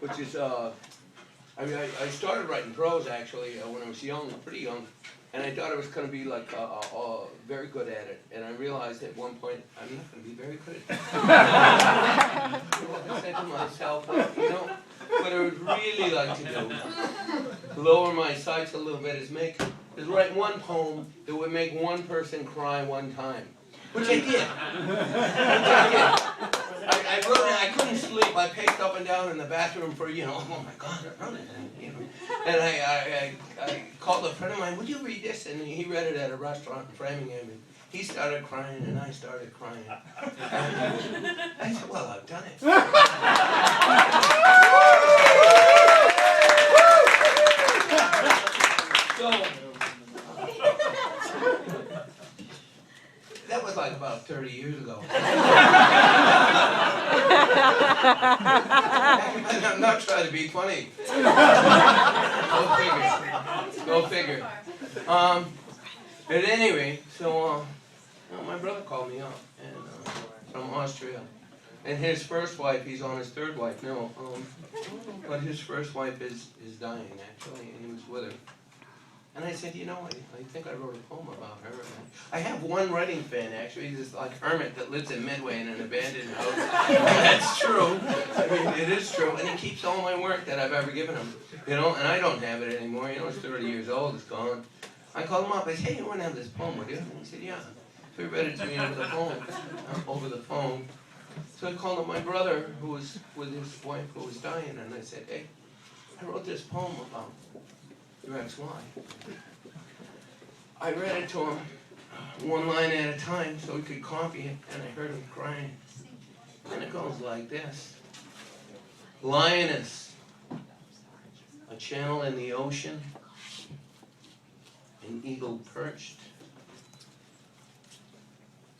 which is, I mean, I started writing prose actually when I was young, pretty young, and I thought I was going to be like very good at it. And I realized at one point I'm not going to be very good at it. I said to myself, you know, what I would really like to do, lower my sights a little bit, is write one poem that would make one person cry one time, which I did. I wrote it. I couldn't sleep. I paced up and down in the bathroom for, you know, oh my God, I wrote it. You know. And I called a friend of mine, would you read this? And he read it at a restaurant in Framingham. And he started crying and I started crying. And I said, well, I've done it. So, that was like about 30 years ago. I'm not trying to be funny. Go figure. At any rate, so my brother called me up and from Austria, and his first wife, he's on his third wife now, but his first wife is dying actually, and he was with her. And I said, you know, I think I wrote a poem about her. I have one writing fan, actually. He's this like hermit that lives in Midway in an abandoned house. And that's true. I mean, it is true. And he keeps all my work that I've ever given him. You know, and I don't have it anymore. You know, it's 30 years old. It's gone. I called him up. I said, hey, you want to have this poem, would you? And he said, yeah. So he read it to me over the phone. So I called up my brother, who was with his wife, who was dying. And I said, hey, I wrote this poem about your ex-wife. I read it to him one line at a time so he could copy it, and I heard him crying. And it goes like this. Lioness, a channel in the ocean, an eagle perched,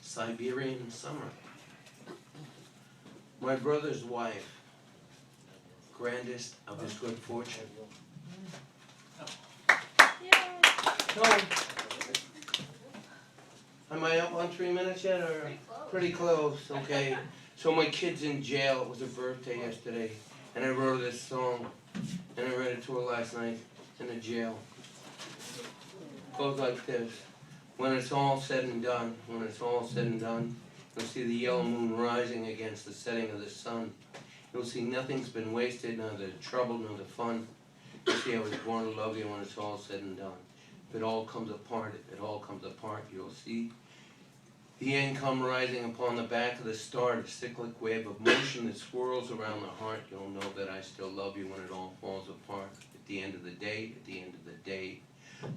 Siberian summer. My brother's wife, grandest of his good fortune. So, am I up on 3 minutes yet, or pretty close? Okay. So my kid's in jail. It was her birthday yesterday, and I wrote her this song, and I read it to her last night in the jail. It goes like this: when it's all said and done, when it's all said and done, you'll see the yellow moon rising against the setting of the sun. You'll see nothing's been wasted, neither the trouble nor the fun. You'll see I was born to love you when it's all said and done. If it all comes apart, you'll see the end come rising upon the back of the star, a cyclic wave of motion that swirls around the heart. You'll know that I still love you when it all falls apart. At the end of the day,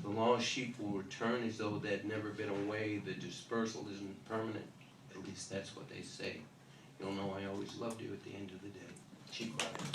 the lost sheep will return as though they'd never been away. The dispersal isn't permanent. At least that's what they say. You'll know I always loved you at the end of the day. Cheap rock.